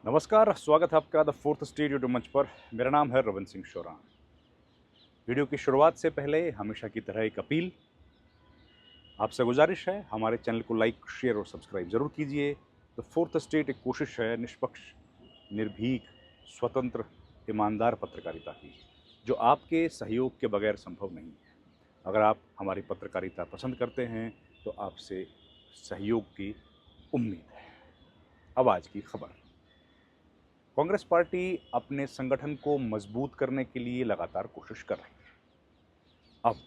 नमस्कार, स्वागत है आपका द फोर्थ स्टेट यूट्यूब मंच पर। मेरा नाम है रविंद्र सिंह शोरान। वीडियो की शुरुआत से पहले हमेशा की तरह एक अपील, आपसे गुजारिश है हमारे चैनल को लाइक, शेयर और सब्सक्राइब जरूर कीजिए। द फोर्थ स्टेट एक कोशिश है निष्पक्ष, निर्भीक, स्वतंत्र, ईमानदार पत्रकारिता की, जो आपके सहयोग के बगैर संभव नहीं है। अगर आप हमारी पत्रकारिता पसंद करते हैं तो आपसे सहयोग की उम्मीद है। अब आज की खबर। कांग्रेस पार्टी अपने संगठन को मजबूत करने के लिए लगातार कोशिश कर रही है। अब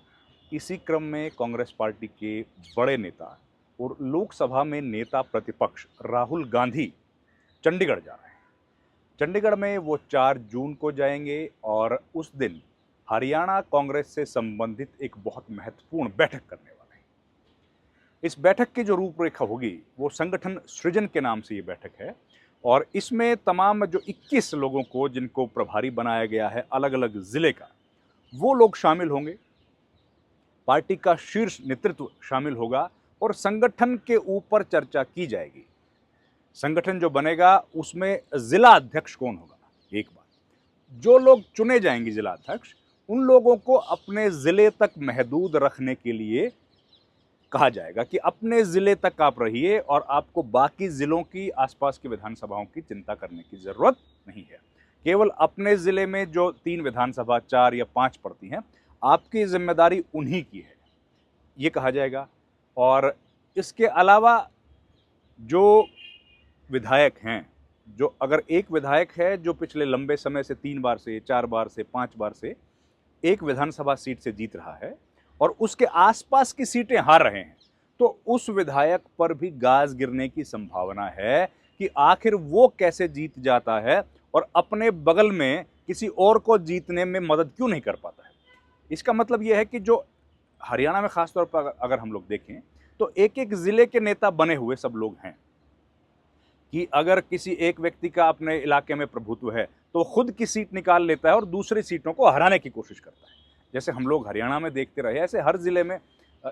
इसी क्रम में कांग्रेस पार्टी के बड़े नेता और लोकसभा में नेता प्रतिपक्ष राहुल गांधी चंडीगढ़ जा रहे हैं। चंडीगढ़ में वो 4 जून को जाएंगे और उस दिन हरियाणा कांग्रेस से संबंधित एक बहुत महत्वपूर्ण बैठक करने वाले हैं। इस बैठक की जो रूपरेखा होगी वो संगठन सृजन के नाम से ये बैठक है और इसमें तमाम जो 21 लोगों को जिनको प्रभारी बनाया गया है अलग अलग जिले का, वो लोग शामिल होंगे। पार्टी का शीर्ष नेतृत्व शामिल होगा और संगठन के ऊपर चर्चा की जाएगी। संगठन जो बनेगा उसमें जिला अध्यक्ष कौन होगा, एक बात। जो लोग चुने जाएंगे जिला अध्यक्ष, उन लोगों को अपने जिले तक महदूद रखने के लिए कहा जाएगा कि अपने जिले तक आप रहिए और आपको बाकी जिलों की, आसपास की विधानसभाओं की चिंता करने की जरूरत नहीं है। केवल अपने जिले में जो 3 विधानसभा, 4 या 5 पड़ती हैं, आपकी जिम्मेदारी उन्हीं की है, ये कहा जाएगा। और इसके अलावा जो विधायक हैं, जो अगर एक विधायक है जो पिछले लंबे समय से 3 बार से, 4 बार से, 5 बार से एक विधानसभा सीट से जीत रहा है और उसके आसपास की सीटें हार रहे हैं, तो उस विधायक पर भी गाज गिरने की संभावना है कि आखिर वो कैसे जीत जाता है और अपने बगल में किसी और को जीतने में मदद क्यों नहीं कर पाता है। इसका मतलब यह है कि जो हरियाणा में खासतौर पर अगर हम लोग देखें तो एक एक जिले के नेता बने हुए सब लोग हैं कि अगर किसी एक व्यक्ति का अपने इलाके में प्रभुत्व है तो खुद की सीट निकाल लेता है और दूसरी सीटों को हराने की कोशिश करता है। जैसे हम लोग हरियाणा में देखते रहे, ऐसे हर जिले में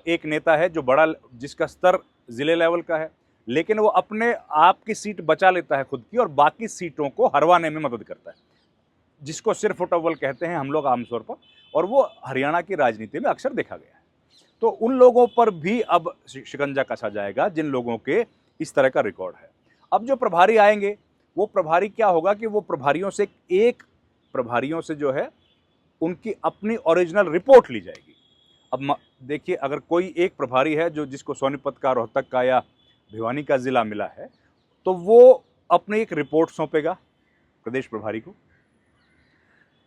एक नेता है जो बड़ा, जिसका स्तर जिले लेवल का है, लेकिन वो अपने आप की सीट बचा लेता है खुद की और बाकी सीटों को हरवाने में मदद करता है, जिसको सिर फुट अव्वल कहते हैं हम लोग आमतौर पर, और वो हरियाणा की राजनीति में अक्सर देखा गया है। तो उन लोगों पर भी अब शिकंजा कसा जाएगा जिन लोगों के इस तरह का रिकॉर्ड है। अब जो प्रभारी आएंगे, वो प्रभारी क्या होगा कि वो प्रभारियों से प्रभारियों से जो है उनकी अपनी ओरिजिनल रिपोर्ट ली जाएगी। अब देखिए, अगर कोई एक प्रभारी है जिसको सोनीपत का, रोहतक का या भिवानी का जिला मिला है, तो वो अपनी एक रिपोर्ट सौंपेगा प्रदेश प्रभारी को।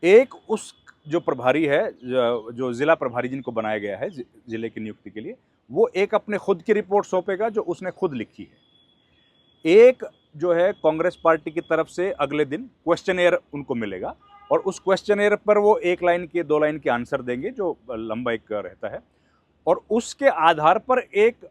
एक उस जो प्रभारी है, जो जिला प्रभारी जिनको बनाया गया है जिले की नियुक्ति के लिए, वो एक अपने खुद की रिपोर्ट सौंपेगा जो उसने खुद लिखी है। एक जो है कांग्रेस पार्टी की तरफ से अगले दिन क्वेश्चनेयर उनको मिलेगा और उस क्वेश्चनेयर पर वो 1 लाइन के, 2 लाइन के आंसर देंगे जो लंबा एक रहता है, और उसके आधार पर एक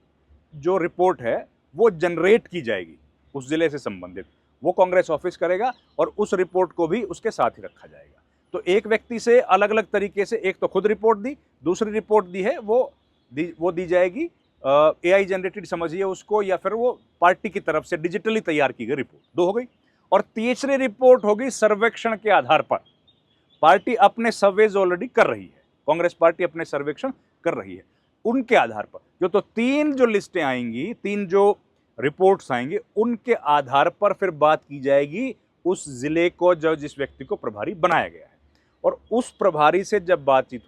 जो रिपोर्ट है वो जनरेट की जाएगी उस जिले से संबंधित। वो कांग्रेस ऑफिस करेगा और उस रिपोर्ट को भी उसके साथ ही रखा जाएगा। तो एक व्यक्ति से अलग अलग तरीके से, एक तो खुद रिपोर्ट दी, दूसरी रिपोर्ट दी है वो दी जाएगी AI जनरेटेड समझिए उसको, या फिर वो पार्टी की तरफ से डिजिटली तैयार की गई रिपोर्ट, 2 हो गई। और तीसरी रिपोर्ट होगी सर्वेक्षण के आधार पर। पार्टी अपने सर्वेज ऑलरेडी कर रही है, कांग्रेस पार्टी अपने सर्वेक्षण कर रही है, उनके आधार पर तो 3 जो लिस्टें आएंगी, 3 जो रिपोर्ट्स आएंगी, उनके आधार पर फिर बात की जाएगी उस जिले को, जो जिस व्यक्ति को प्रभारी बनाया गया है। और उस प्रभारी से जब बातचीत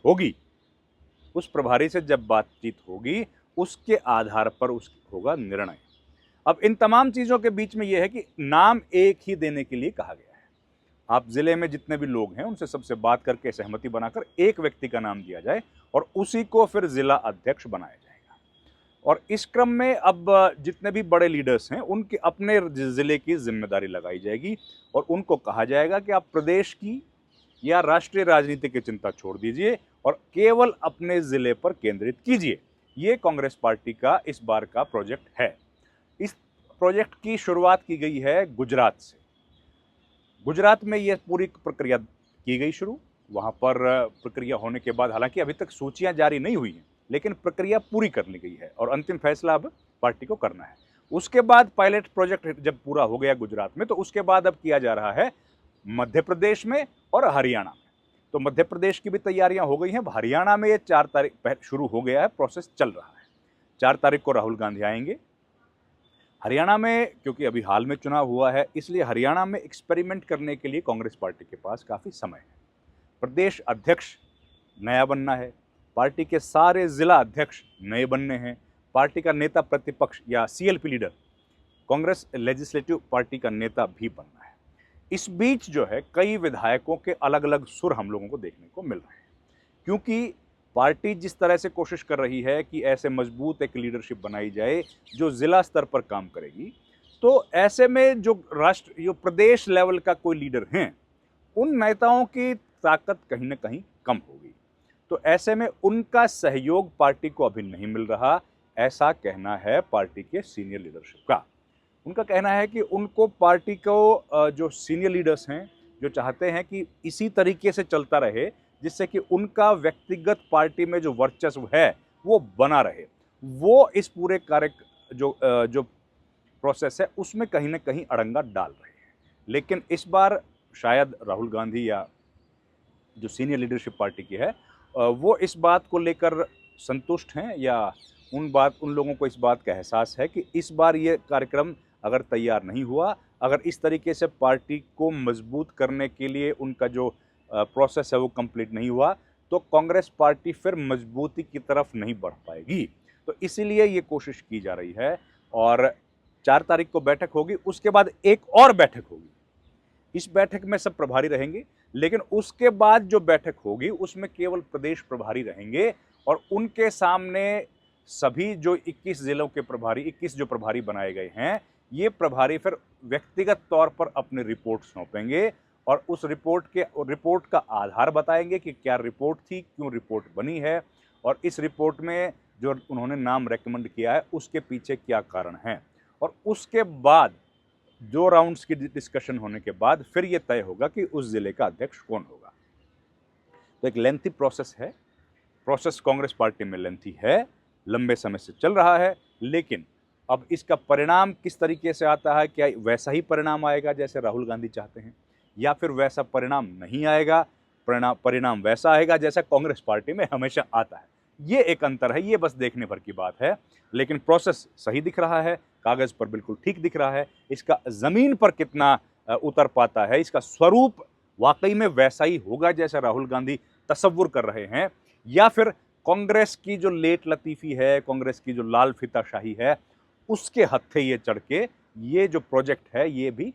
होगी उसके आधार पर होगा निर्णय। अब इन तमाम चीजों के बीच में यह है कि नाम एक ही देने के लिए कहा गया है। आप जिले में जितने भी लोग हैं उनसे सबसे बात करके सहमति बनाकर एक व्यक्ति का नाम दिया जाए और उसी को फिर जिला अध्यक्ष बनाया जाएगा। और इस क्रम में अब जितने भी बड़े लीडर्स हैं उनके अपने जिले की जिम्मेदारी लगाई जाएगी और उनको कहा जाएगा कि आप प्रदेश की या राष्ट्रीय राजनीति की चिंता छोड़ दीजिए और केवल अपने जिले पर केंद्रित कीजिए। ये कांग्रेस पार्टी का इस बार का प्रोजेक्ट है। इस प्रोजेक्ट की शुरुआत की गई है गुजरात से। गुजरात में यह पूरी प्रक्रिया की गई शुरू। वहां पर प्रक्रिया होने के बाद, हालांकि अभी तक सूचियां जारी नहीं हुई हैं, लेकिन प्रक्रिया पूरी कर ली गई है और अंतिम फैसला अब पार्टी को करना है। उसके बाद पायलट प्रोजेक्ट जब पूरा हो गया गुजरात में, तो उसके बाद अब किया जा रहा है मध्य प्रदेश में और हरियाणा में। तो मध्य प्रदेश की भी तैयारियां हो गई हैं। हरियाणा में ये 4 तारीख शुरू हो गया है, प्रोसेस चल रहा है। 4 तारीख को राहुल गांधी आएंगे। हरियाणा में क्योंकि अभी हाल में चुनाव हुआ है, इसलिए हरियाणा में एक्सपेरिमेंट करने के लिए कांग्रेस पार्टी के पास काफ़ी समय है। प्रदेश अध्यक्ष नया बनना है, पार्टी के सारे जिला अध्यक्ष नए बनने हैं, पार्टी का नेता प्रतिपक्ष या CLP leader, Congress legislative party का नेता भी बनना है। इस बीच जो है कई विधायकों के अलग अलग सुर हम लोगों को देखने को मिल रहे हैं, क्योंकि पार्टी जिस तरह से कोशिश कर रही है कि ऐसे मजबूत एक लीडरशिप बनाई जाए जो जिला स्तर पर काम करेगी, तो ऐसे में जो प्रदेश लेवल का कोई लीडर हैं, उन नेताओं की ताकत कहीं ना कहीं कम होगी। तो ऐसे में उनका सहयोग पार्टी को अभी नहीं मिल रहा, ऐसा कहना है पार्टी के सीनियर लीडरशिप का। उनका कहना है कि उनको पार्टी को जो सीनियर लीडर्स हैं, जो चाहते हैं कि इसी तरीके से चलता रहे, जिससे कि उनका व्यक्तिगत पार्टी में जो वर्चस्व है वो बना रहे, वो इस पूरे कार्य जो प्रोसेस है उसमें कहीं ना कहीं अड़ंगा डाल रहे हैं। लेकिन इस बार शायद राहुल गांधी या जो सीनियर लीडरशिप पार्टी की है वो इस बात को लेकर संतुष्ट हैं, या उन लोगों को इस बात का एहसास है कि इस बार ये कार्यक्रम अगर तैयार नहीं हुआ, अगर इस तरीके से पार्टी को मजबूत करने के लिए उनका जो प्रोसेस है वो कंप्लीट नहीं हुआ, तो कांग्रेस पार्टी फिर मजबूती की तरफ नहीं बढ़ पाएगी। तो इसीलिए ये कोशिश की जा रही है। और 4 तारीख को बैठक होगी, उसके बाद एक और बैठक होगी। इस बैठक में सब प्रभारी रहेंगे, लेकिन उसके बाद जो बैठक होगी उसमें केवल प्रदेश प्रभारी रहेंगे, और उनके सामने सभी जो 21 जिलों के प्रभारी, 21 जो प्रभारी बनाए गए हैं, ये प्रभारी फिर व्यक्तिगत तौर पर अपनी रिपोर्ट सौंपेंगे, और उस रिपोर्ट का आधार बताएंगे कि क्या रिपोर्ट थी, क्यों रिपोर्ट बनी है, और इस रिपोर्ट में जो उन्होंने नाम रेकमेंड किया है उसके पीछे क्या कारण है। और उसके बाद 2 राउंड्स की डिस्कशन होने के बाद फिर ये तय होगा कि उस जिले का अध्यक्ष कौन होगा। तो एक लेंथी प्रोसेस है, प्रोसेस कांग्रेस पार्टी में लेंथी है, लंबे समय से चल रहा है। लेकिन अब इसका परिणाम किस तरीके से आता है, क्या वैसा ही परिणाम आएगा जैसे राहुल गांधी चाहते हैं, या फिर वैसा परिणाम नहीं आएगा, परिणाम वैसा आएगा जैसा कांग्रेस पार्टी में हमेशा आता है। ये एक अंतर है, ये बस देखने भर की बात है। लेकिन प्रोसेस सही दिख रहा है, कागज पर बिल्कुल ठीक दिख रहा है। इसका जमीन पर कितना उतर पाता है, इसका स्वरूप वाकई में वैसा ही होगा जैसा राहुल गांधी तसव्वुर कर रहे हैं, या फिर कांग्रेस की जो लेट लतीफ़ी है, कांग्रेस की जो लाल फीताशाही है, उसके हत्थे ये चढ़ के ये जो प्रोजेक्ट है ये भी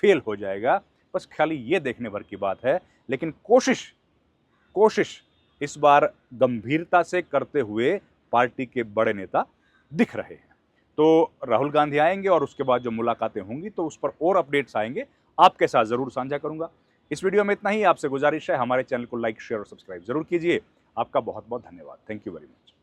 फेल हो जाएगा। बस खाली ये देखने भर की बात है। लेकिन कोशिश इस बार गंभीरता से करते हुए पार्टी के बड़े नेता दिख रहे हैं। तो राहुल गांधी आएंगे और उसके बाद जो मुलाकातें होंगी तो उस पर और अपडेट्स आएंगे, आपके साथ ज़रूर साझा करूंगा। इस वीडियो में इतना ही। आपसे गुजारिश है हमारे चैनल को लाइक, शेयर और सब्सक्राइब जरूर कीजिए। आपका बहुत बहुत धन्यवाद। Thank you very much.